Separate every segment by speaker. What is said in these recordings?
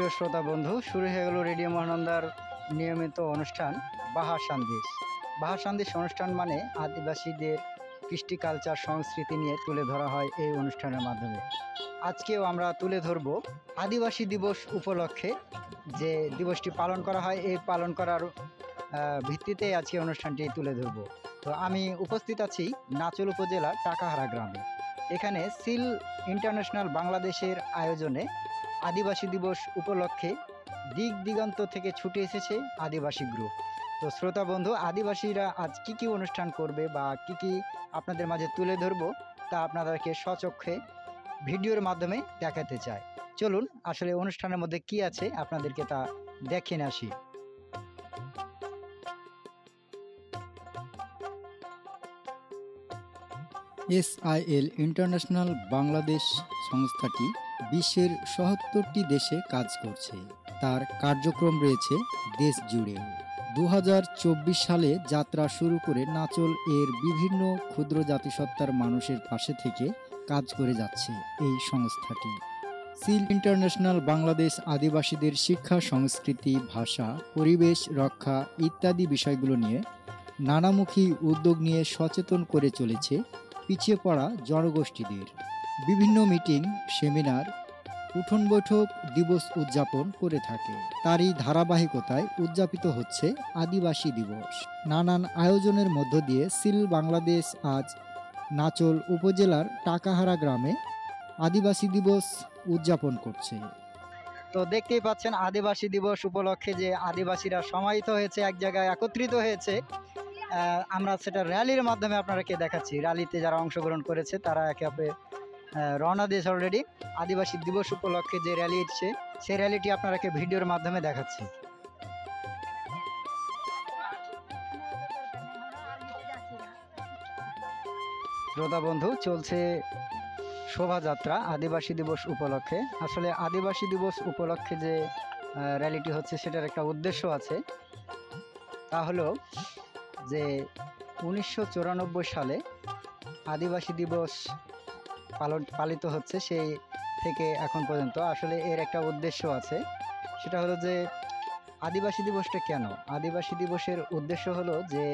Speaker 1: সুপ্রিয় শ্রোতা বন্ধু, শুরু হয়ে গেল রেডিও মহানন্দার নিয়মিত অনুষ্ঠান বাহার সন্দেশ। বাহার সন্দেশ অনুষ্ঠান মানে আদিবাসীদের কৃষ্টি কালচার সংস্কৃতি নিয়ে তুলে ধরা হয় এই অনুষ্ঠানের মাধ্যমে। আজকেও আমরা তুলে ধরব আদিবাসী দিবস উপলক্ষে যে দিবসটি পালন করা হয়, এই পালন করার ভিত্তিতে আজকে অনুষ্ঠানটি তুলে ধরব। তো আমি উপস্থিত আছি নাচল উপজেলার টাকাহারা গ্রামে। এখানে সিল ইন্টারন্যাশনাল বাংলাদেশের আয়োজনে আদিবাসী দিবস উপলক্ষে দিক দিগন্ত থেকে ছুটে এসেছে আদিবাসী গ্রুপ। তো শ্রোতা বন্ধু, আদিবাসীরা আজ কি অনুষ্ঠান করবে বা কি আপনাদের মাঝে তুলে ধরবো তা আপনাদেরকে স্বচক্ষে ভিডিওর মাধ্যমে দেখাতে চাই। চলুন আসলে অনুষ্ঠানের মধ্যে কি আছে আপনাদেরকে তা দেখে আসি।
Speaker 2: SIL ইন্টারন্যাশনাল বাংলাদেশ সংস্থাটি বিশ্বের ৭৭টি দেশে কাজ করছে। তার কার্যক্রম রয়েছে দেশ জুড়ে। ২০২৪ সালে যাত্রা শুরু করে নাচল এর বিভিন্ন ক্ষুদ্র জাতিসত্তার মানুষের পাশে থেকে কাজ করে যাচ্ছে এই সংস্থাটি। সিল ইন্টারন্যাশনাল বাংলাদেশ আদিবাসীদের শিক্ষা, সংস্কৃতি, ভাষা, পরিবেশ রক্ষা ইত্যাদি বিষয়গুলো নিয়ে নানামুখী উদ্যোগ নিয়ে সচেতন করে চলেছে পিছিয়ে পড়া জনগোষ্ঠীদের। বিভিন্ন মিটিং, সেমিনার, উঠোন বৈঠক দিবস উদযাপন করে থাকে। তারই ধারাবাহিকতায় উদযাপিত হচ্ছে আদিবাসী দিবস। নানান আয়োজনের মধ্য দিয়ে সিল বাংলাদেশ আজ নাচল উপজেলার টাকাহারা গ্রামে আদিবাসী দিবস উদযাপন করছে।
Speaker 1: তো দেখতেই পাচ্ছেন আদিবাসী দিবস উপলক্ষে যে আদিবাসীরা সমাহিত হয়েছে, এক জায়গায় একত্রিত হয়েছে। আমরা সেটা র্যালির মাধ্যমে আপনাদেরকে দেখাচ্ছি। র্যালিতে যারা অংশগ্রহণ করেছে তারা একে অপরে রওনা দিয়েছে অলরেডি। আদিবাসী দিবস উপলক্ষে যে র্যালি হচ্ছে সেই র্যালিটি আপনাদেরকে ভিডিওর মাধ্যমে দেখাচ্ছি। শ্রোতা বন্ধু, চলছে শোভাযাত্রা আদিবাসী দিবস উপলক্ষে। আসলে আদিবাসী দিবস উপলক্ষে যে র্যালিটি হচ্ছে সেটার একটা উদ্দেশ্য আছে। তা হলো যে ১৯৯৪ সালে আদিবাসী দিবস পালিত হচ্ছে, সেই থেকে এখন পর্যন্ত আসলে এর একটা উদ্দেশ্য আছে। সেটা হলো যে আদিবাসী দিবসটা কেন? আদিবাসী দিবসের উদ্দেশ্য হলো যে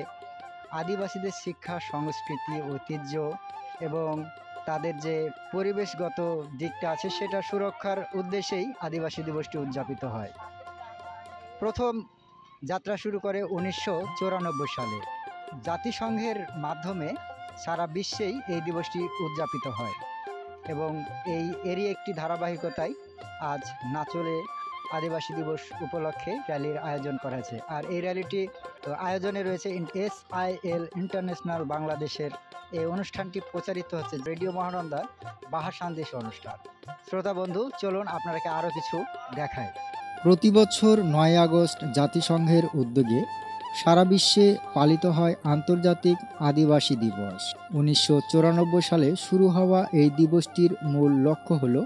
Speaker 1: আদিবাসীদের শিক্ষা, সংস্কৃতি, ঐতিহ্য এবং তাদের যে পরিবেশগত দিকটা আছে সেটা সুরক্ষার উদ্দেশ্যেই আদিবাসী দিবসটি উদযাপিত হয়। প্রথম যাত্রা শুরু করে ১৯৯৪ সালে। জাতিসংঘের মাধ্যমে সারা বিশ্বেই এই দিবসটি উদযাপিত হয় এবং এরই একটি ধারাবাহিকতায় আজ নাচলে আদিবাসী দিবস উপলক্ষে র্যালির আয়োজন করা হয়েছে। আর এই র্যালিটি আয়োজনে রয়েছে SIL ইন্টারন্যাশনাল বাংলাদেশের। এই অনুষ্ঠানটি প্রচারিত হচ্ছে রেডিও মহানন্দা বাহার সন্দেশ অনুষ্ঠান। শ্রোতা বন্ধু, চলুন আপনাদেরকে আরও কিছু দেখায়।
Speaker 2: প্রতি বছর ৯ আগস্ট জাতিসংঘের উদ্যোগে সারা বিশ্বে পালিত হয় আন্তর্জাতিক আদিবাসী দিবস। ১৯৯৪ সালে শুরু হওয়া এই দিবসটির মূল লক্ষ্য হল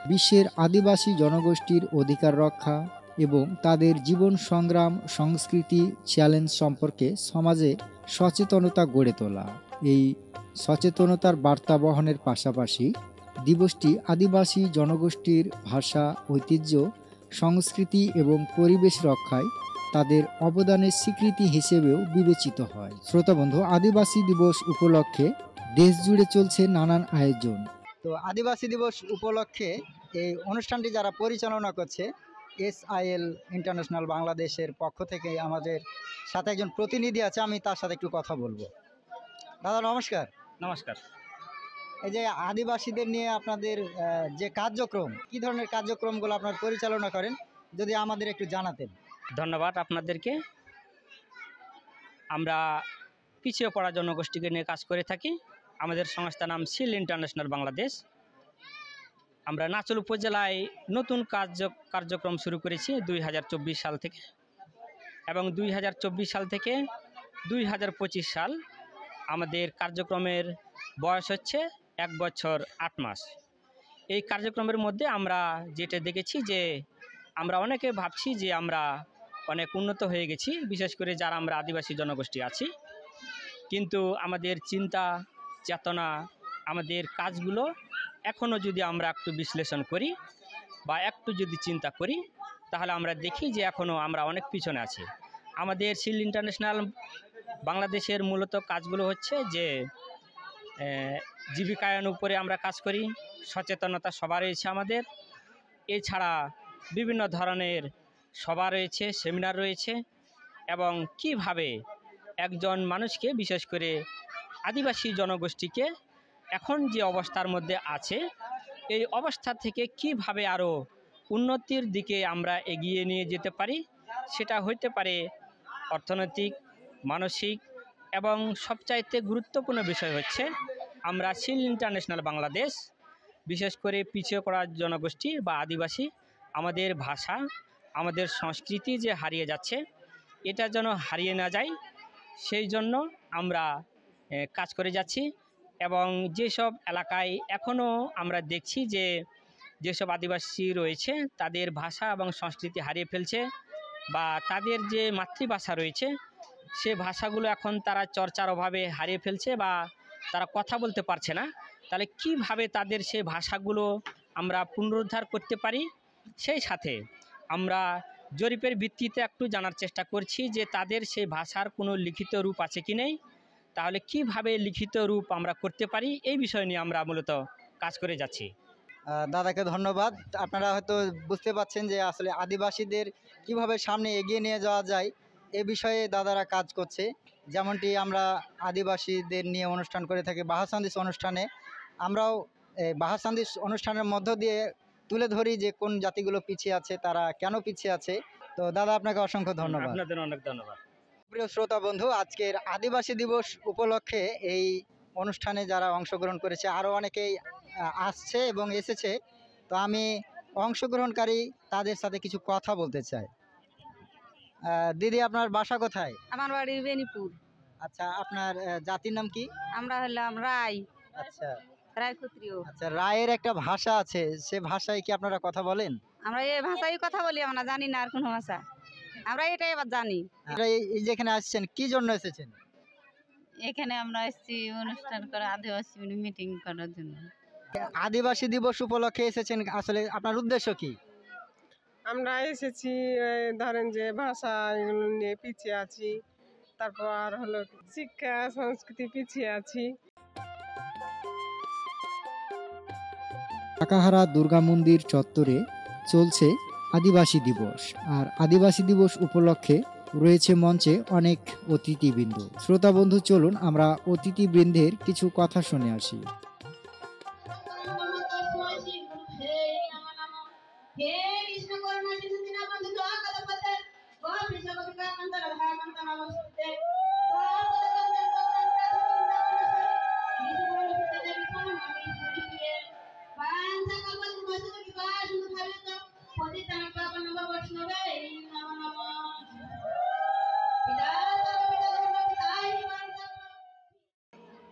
Speaker 2: বিশ্বের আদিবাসী জনগোষ্ঠীর অধিকার রক্ষা এবং তাদের জীবন সংগ্রাম, সংস্কৃতি, চ্যালেঞ্জ সম্পর্কে সমাজে সচেতনতা গড়ে তোলা। এই সচেতনতার বার্তা বহনের পাশাপাশি দিবসটি আদিবাসী জনগোষ্ঠীর ভাষা, ঐতিহ্য, সংস্কৃতি এবং পরিবেশ রক্ষায় তাদের অবদানের স্বীকৃতি হিসেবেও বিবেচিত হয়। শ্রোতা বন্ধু, আদিবাসী দিবস উপলক্ষে দেশ জুড়ে চলছে নানান আয়োজন।
Speaker 1: তো আদিবাসী দিবস উপলক্ষে এই অনুষ্ঠানটি যারা পরিচালনা করছে SIL ইন্টারন্যাশনাল বাংলাদেশের পক্ষ থেকে আমাদের সাথে একজন প্রতিনিধি আছে, আমি তার সাথে একটু কথা বলবো। দাদা নমস্কার।
Speaker 3: নমস্কার।
Speaker 1: এই যে আদিবাসীদের নিয়ে আপনাদের যে কার্যক্রম, কি ধরনের কার্যক্রমগুলো আপনারা পরিচালনা করেন যদি আমাদের একটু জানাতেন।
Speaker 3: ধন্যবাদ আপনাদেরকে। আমরা পিছিয়ে পড়া জনগোষ্ঠীকে নিয়ে কাজ করে থাকি। আমাদের সংস্থার নাম সিল ইন্টারন্যাশনাল বাংলাদেশ। আমরা নাচল উপজেলায় নতুন কার্যক্রম শুরু করেছি ২০২৪ সাল থেকে, এবং ২০২৪ সাল থেকে ২০২৫ সাল আমাদের কার্যক্রমের বয়স হচ্ছে ১ বছর ৮ মাস। এই কার্যক্রমের মধ্যে আমরা যেটা দেখেছি যে আমরা অনেকে ভাবছি যে আমরা অনেক উন্নত হয়ে গেছি, বিশেষ করে যারা আমরা আদিবাসী জনগোষ্ঠী আছি। কিন্তু আমাদের চিন্তা চেতনা, আমাদের কাজগুলো এখনও যদি আমরা একটু বিশ্লেষণ করি বা একটু যদি চিন্তা করি, তাহলে আমরা দেখি যে এখনও আমরা অনেক পিছনে আছি। আমাদের শিল্ড ইন্টারন্যাশনাল বাংলাদেশের মূলত কাজগুলো হচ্ছে যে জীবিকায়ন উপরে আমরা কাজ করি, সচেতনতা সভা রয়েছে আমাদের। এছাড়া বিভিন্ন ধরনের সভা রয়েছে, সেমিনার রয়েছে, এবং কিভাবে একজন মানুষকে, বিশেষ করে আদিবাসী জনগোষ্ঠীকে এখন যে অবস্থার মধ্যে আছে এই অবস্থা থেকে কিভাবে আরও উন্নতির দিকে আমরা এগিয়ে নিয়ে যেতে পারি, সেটা হইতে পারে অর্থনৈতিক, মানসিক, এবং সবচাইতে গুরুত্বপূর্ণ বিষয় হচ্ছে আমরা শিল্ড ইন্টারন্যাশনাল বাংলাদেশ বিশেষ করে পিছিয়ে পড়া জনগোষ্ঠী বা আদিবাসী, আমাদের ভাষা, আমাদের সংস্কৃতি যে হারিয়ে যাচ্ছে, এটা যেন হারিয়ে না যায় সেই জন্য আমরা কাজ করে যাচ্ছি। এবং যেসব এলাকায় এখনও আমরা দেখছি যে যেসব আদিবাসী রয়েছে তাদের ভাষা এবং সংস্কৃতি হারিয়ে ফেলছে, বা তাদের যে মাতৃভাষা রয়েছে সে ভাষাগুলো এখন তারা চর্চার অভাবে হারিয়ে ফেলছে বা তারা কথা বলতে পারছে না, তাহলে কিভাবে তাদের সে ভাষাগুলো আমরা পুনরুদ্ধার করতে পারি, সেই সাথে আমরা জরিপের ভিত্তিতে একটু জানার চেষ্টা করছি যে তাদের সেই ভাষার কোনো লিখিত রূপ আছে কি নেই, তাহলে কিভাবে লিখিত রূপ আমরা করতে পারি, এই বিষয় নিয়ে আমরা মূলত কাজ করে যাচ্ছি।
Speaker 1: দাদাকে ধন্যবাদ। আপনারা হয়তো বুঝতে পাচ্ছেন যে আসলে আদিবাসীদের কিভাবে সামনে এগিয়ে নিয়ে যাওয়া যায় এ বিষয়ে দাদারা কাজ করছে। যেমনটি আমরা আদিবাসীদের নিয়ে অনুষ্ঠান করে থাকি বাহাসান্দিস অনুষ্ঠানে, আমরাও বাহাসান্দিস অনুষ্ঠানের মধ্য দিয়ে তুলে ধরি যে কোন জাতিগুলো পিছিয়ে আছে, তারা কেন পিছিয়ে আছে। তো দাদা আপনাকে অসংখ্য ধন্যবাদ।
Speaker 3: আপনাদের অনেক ধন্যবাদ।
Speaker 1: প্রিয় শ্রোতা বন্ধু, আজকের আদিবাসী দিবস উপলক্ষে এই অনুষ্ঠানে যারা অংশগ্রহণ করেছে আরও অনেকেই আসছে এবং এসেছে। তো আমি অংশগ্রহণকারী তাদের সাথে কিছু কথা বলতে চাই। দিদি, আপনার বাসা কোথায়?
Speaker 4: আমার বাড়ি বেনিপুর।
Speaker 1: আচ্ছা, আপনার জাতির নাম কি?
Speaker 4: আমরা হলাম রায়,
Speaker 1: আচ্ছা
Speaker 4: রায়ক্ষত্রিয়।
Speaker 1: আচ্ছা, রায়ের একটা ভাষা আছে, সে ভাষায় কি আপনারা কথা বলেন?
Speaker 4: আমরা এই ভাষায় কথা বলি, আমরা জানি না আর কোনো ভাষা, আমরা এটাই এবার জানি।
Speaker 1: আপনারা এই যেখানে আসছেন কি জন্য এসেছেন?
Speaker 4: এখানে আমরা এসেছি অনুষ্ঠান করে আদিবাসী মিটিং করার জন্য।
Speaker 1: আদিবাসী দিবস উপলক্ষে এসেছেন, আসলে আপনার উদ্দেশ্য কি?
Speaker 5: আমরা এসেছি ধরেন যে ভাষা এগুলো নিয়ে পিছিয়ে আছি, তারপর হলো শিক্ষা সংস্কৃতি পিছিয়ে আছি।
Speaker 2: কাকাহারা দুর্গা মন্দির চত্বরে চলছে আদিবাসী দিবস, আর আদিবাসী দিবস উপলক্ষে রয়েছে মঞ্চে অনেক অতিথিবৃন্দ। শ্রোতা বন্ধু, চলুন আমরা অতিথিবৃন্দের কিছু কথা শুনে আসি।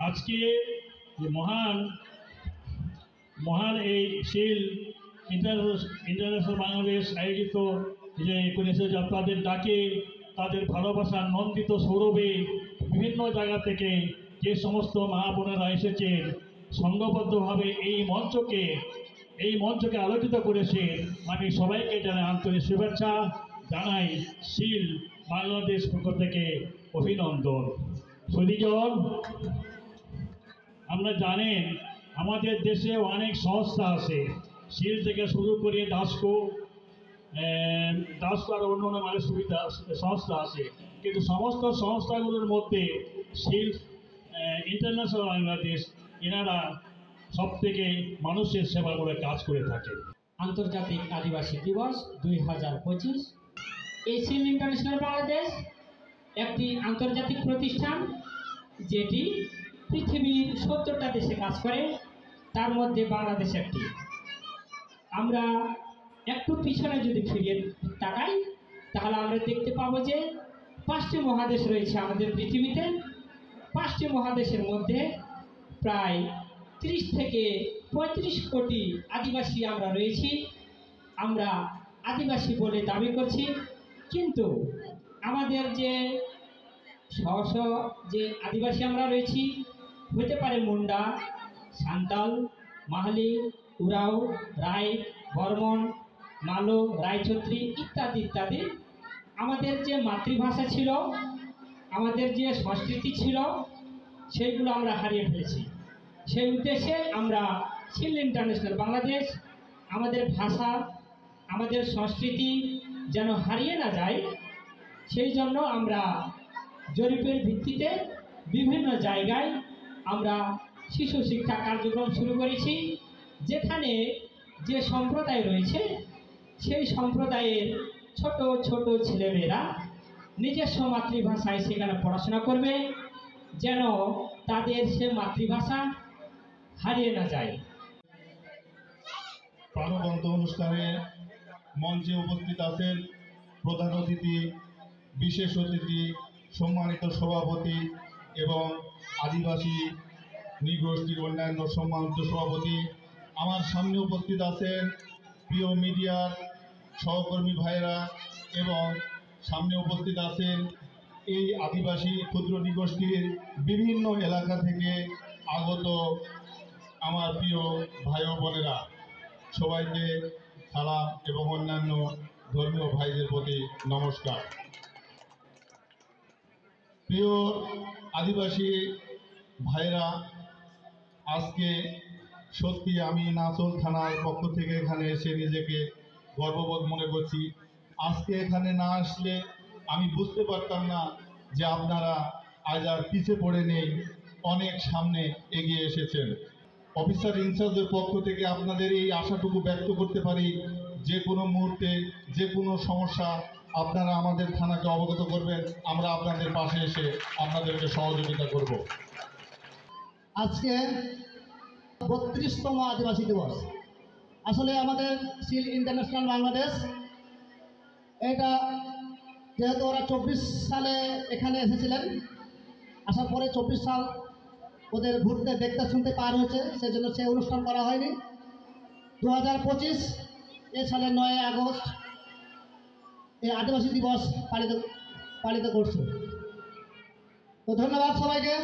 Speaker 6: আজকে যে মহান এই শিল্ড ইন্টারন্যাশনাল বাংলাদেশ আয়োজিত যে করেছে, তাদের ডাকে, তাদের ভালোবাসার নন্দিত সৌরভে বিভিন্ন জায়গা থেকে যে সমস্ত মা বোনেরা এসেছেন সংঘবদ্ধভাবে এই মঞ্চকে আলোকিত করেছে, আমি সবাইকে জানাই আন্তরিক শুভেচ্ছা, জানাই শিল্ড বাংলাদেশ পক্ষ থেকে অভিনন্দন। সুধীজন, আমরা জানেন আমাদের দেশে অনেক সংস্থা আছে, শিল্ড থেকে শুরু করে ডাস্কো আর অন্য অনেক সুবিধা সংস্থা আছে, কিন্তু সমস্ত সংস্থাগুলোর মধ্যে শিল্ড ইন্টারন্যাশনাল বাংলাদেশ এনারা সব থেকে মানুষের সেবা করে কাজ করে থাকে।
Speaker 3: আন্তর্জাতিক আদিবাসী দিবস 2025। এই শিল্ড ইন্টারন্যাশনাল বাংলাদেশ একটি আন্তর্জাতিক প্রতিষ্ঠান যেটি পৃথিবীর 70টা দেশে কাজ করে, তার মধ্যে বাংলাদেশ একটি। আমরা একটু পিছনে যদি ফিরিয়ে তাকাই তাহলে আমরা দেখতে পাবো যে 5টি মহাদেশ রয়েছে আমাদের পৃথিবীতে। 5টি মহাদেশের মধ্যে প্রায় 30 থেকে 35 কোটি আদিবাসী আমরা রয়েছি। আমরা আদিবাসী বলে দাবি করছি, কিন্তু আমাদের যে যে আদিবাসী আমরা রয়েছি হতে পারে মুন্ডা, সান্তাল, মাহালি, উরাও, রায়, বর্মন, মালো, রায়চৌধুরী ইত্যাদি ইত্যাদি। আমাদের যে মাতৃভাষা ছিল, আমাদের যে সংস্কৃতি ছিল, সেইগুলো আমরা হারিয়ে ফেলেছি। সেই উদ্দেশ্যে আমরা সিল ইন্টারন্যাশনাল বাংলাদেশ আমাদের ভাষা, আমাদের সংস্কৃতি যেন হারিয়ে না যায়, সেই জন্য আমরা জরিপের ভিত্তিতে বিভিন্ন জায়গায় আমরা শিশু শিক্ষা কার্যক্রম শুরু করেছি, যেখানে যে সম্প্রদায় রয়েছে সেই সম্প্রদায়ের ছোট ছোট ছেলেমেয়েরা নিজস্ব মাতৃভাষায় সেখানে পড়াশোনা করবে, যেন তাদের সে মাতৃভাষা হারিয়ে না যায়।
Speaker 7: প্রাণবন্ত অনুষ্ঠানে মঞ্চে উপস্থিত আছেন প্রধান অতিথি, বিশেষ অতিথি, সম্মানিত সভাপতি এবং আদিবাসী নৃগোষ্ঠীর অন্যান্য সম্মানিত সভাপতি। আমার সামনে উপস্থিত আছেন প্রিয় মিডিয়ার সহকর্মী ভাইয়েরা এবং সামনে উপস্থিত আছেন এই আদিবাসী ক্ষুদ্র নৃগোষ্ঠীর বিভিন্ন এলাকা থেকে আগত আমার প্রিয় ভাই ও বোনেরা। সবাইকে সালাম এবং অন্যান্য ধর্মীয় ভাইদের প্রতি নমস্কার। প্রিয় আদিবাসী ভাইরা, আজকে সত্যি আমি নাচল থানার পক্ষ থেকে এখানে এসে নিজেকে গর্ববোধ মনে করছি। আজকে এখানে না আসলে আমি বুঝতে পারতাম না যে আপনারা আজ আর পিছিয়ে পড়ে নেই, অনেক সামনে এগিয়ে এসেছেন। অফিসার ইনচার্জের পক্ষ থেকে আপনাদের এই আশাটুকু ব্যক্ত করতে পারি, যে কোনো মুহূর্তে যে কোনো সমস্যা আপনারা আমাদের থানাকে অবগত করবেন, আমরা আপনাদের পাশে এসে আপনাদেরকে সহযোগিতা করব।
Speaker 8: আজকে 32তম আদিবাসী দিবস। আসলে আমাদের সিল ইন্টারন্যাশনাল বাংলাদেশ, এটা যেহেতু ওরা 24 সালে এখানে এসেছিলেন, আসার পরে 24 সাল ওদের ঘুরতে দেখতে শুনতে পার হয়েছে, সেজন্য সে অনুষ্ঠান করা হয়নি। 2025 এ সালে 9 আগস্ট এই আদিবাসী দিবস পালিত করছে। তো ধন্যবাদ সবাইকে।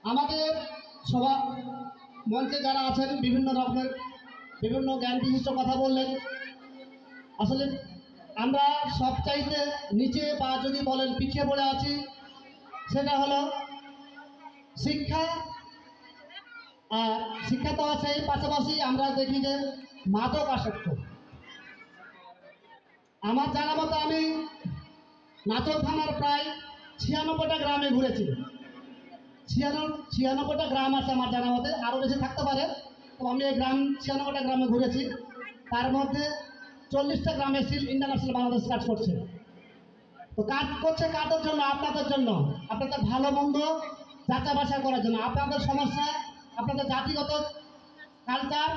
Speaker 8: আমাদের সভা মঞ্চে যারা আছেন বিভিন্ন রকমের বিভিন্ন জ্ঞান বিশিষ্ট কথা বললেন। আসলে আমরা সবচাইতে নিচে বা যদি বলেন পিছিয়ে পড়ে আছি, সেটা হলো শিক্ষা। আর শিক্ষা তো আছেই, পাশাপাশি আমরা দেখি যে মাদক আসক্ত। আমার জানা মতো আমি নাচল থানার প্রায় 96টা গ্রামে ঘুরেছি। 96টা গ্রাম আছে আমার জানা মতে, আরও বেশি থাকতে পারে। তো আমি এই 96টা গ্রামে ঘুরেছি, তার মধ্যে 40টা গ্রামে সিল ইন্টারন্যাশনাল বাংলাদেশ কাজ করছে। তো কাজ করছে কাদের জন্য? আপনাদের জন্য, আপনাদের ভালো মন্দ যাচাই বাছাই করার জন্য, আপনাদের সমস্যা, আপনাদের জাতিগত কালচার,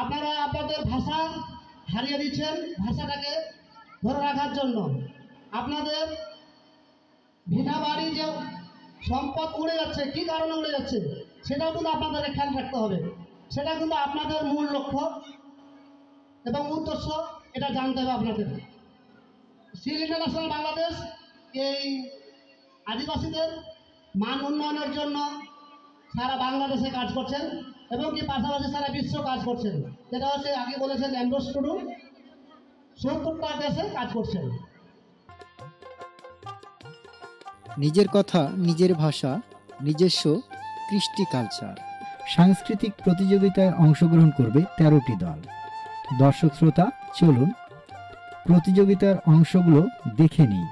Speaker 8: আপনারা আপনাদের ভাষা হারিয়ে দিচ্ছেন, ভাষাটাকে ধরে রাখার জন্য। আপনাদের ভিটা বাড়ি যে সম্পদ উড়ে যাচ্ছে, কী কারণে উড়ে যাচ্ছে সেটাও কিন্তু আপনাদের খেয়াল রাখতে হবে। সেটা কিন্তু আপনাদের মূল লক্ষ্য এবং উদ্দেশ্য, এটা জানতে হবে আপনাদের। সিল ইন্টারন্যাশনাল বাংলাদেশ এই আদিবাসীদের মান উন্নয়নের জন্য সারা বাংলাদেশে কাজ করছেন এবং কি পাশাপাশি সারা বিশ্ব কাজ করছেন। যেটা হচ্ছে আগে বলেছেন অ্যান্ড্রোস টুডু, 70টা দেশে কাজ করছেন।
Speaker 2: নিজের কথা, নিজের ভাষা, নিজস্ব কৃষ্টি কালচার।
Speaker 1: সাংস্কৃতিক প্রতিযোগিতায় অংশগ্রহণ করবে 13টি দল। দর্শক শ্রোতা, চলুন প্রতিযোগিতার অংশগুলো দেখে নিই।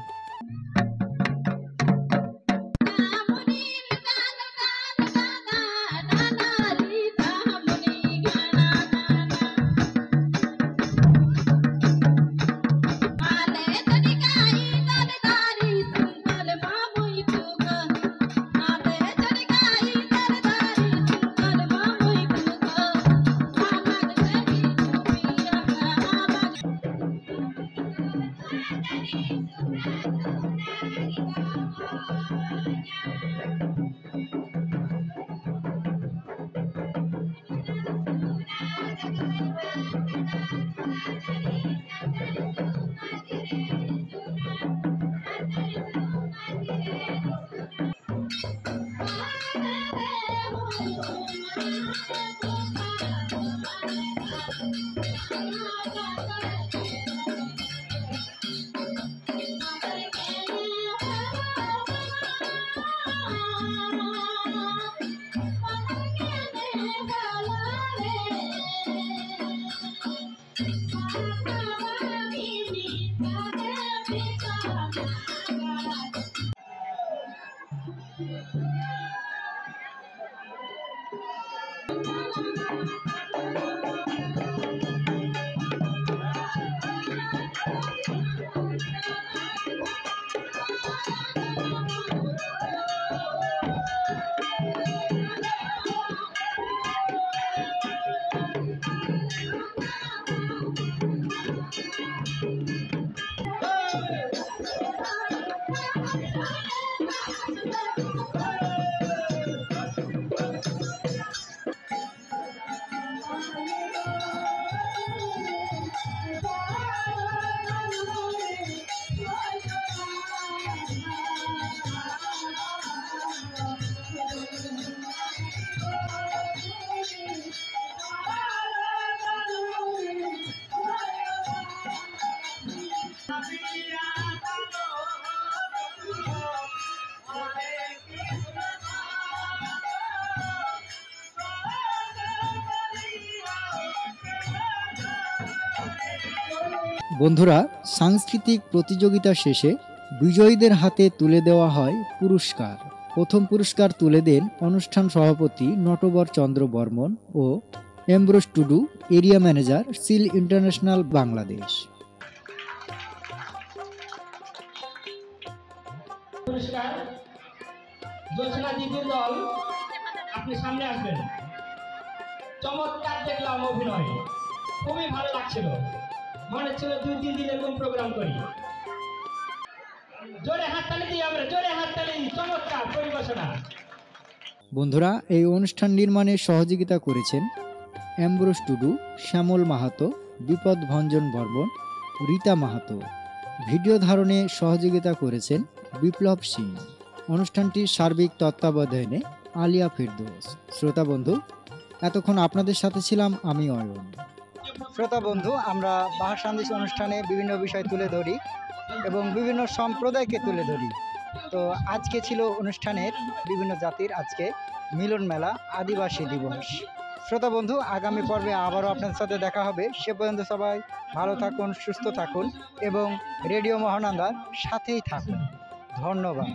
Speaker 2: বন্ধুরা, সাংস্কৃতিক প্রতিযোগিতা শেষে বিজয়ীদের হাতে তুলে দেওয়া হয় পুরস্কার। প্রথম পুরস্কার তুলে দেন অনুষ্ঠান সভাপতি নটবর চন্দ্র বর্মন ও Ambrose Tudu, area manager, SIL International Bangladesh.
Speaker 3: পুরস্কার জোছনা দিদির দল, আপনি সামনে আসবেন। চমৎকার দেখলাম অভিনয়, খুবই ভালো লাগছিল, মনে হচ্ছিল 2-3 দিন এরকম প্রোগ্রাম করি। জোরে হাততালি দিই আমরা, জোরে হাততালি। চমৎকার পরিবেশনা।
Speaker 2: বন্ধুরা, এই অনুষ্ঠান নির্মাণে সহযোগিতা করেছেন এমব্রোস টুডু, শ্যামল মাহাতো, বিপদ ভঞ্জন বর্মন, রীতা মাহাতো। ভিডিও ধারণে সহযোগিতা করেছেন বিপ্লব সিং। অনুষ্ঠানটির সার্বিক তত্ত্বাবধানে আলিয়া ফিরদৌস। শ্রোতা বন্ধু, এতক্ষণ আপনাদের সাথে ছিলাম আমি অয়ন।
Speaker 1: শ্রোতা বন্ধু, আমরা বাহার সন্দেশ অনুষ্ঠানে বিভিন্ন বিষয় তুলে ধরি এবং বিভিন্ন সম্প্রদায়কে তুলে ধরি। তো আজকে ছিল অনুষ্ঠানের বিভিন্ন জাতির আজকে মিলন মেলা, আদিবাসী দিবস। শ্রোতা বন্ধু, আগামী পর্বে আবারও আপনাদের সাথে দেখা হবে। সে পর্যন্ত সবাই ভালো থাকুন, সুস্থ থাকুন এবং রেডিও মহানন্দার সাথেই থাকুন। ধন্যবাদ।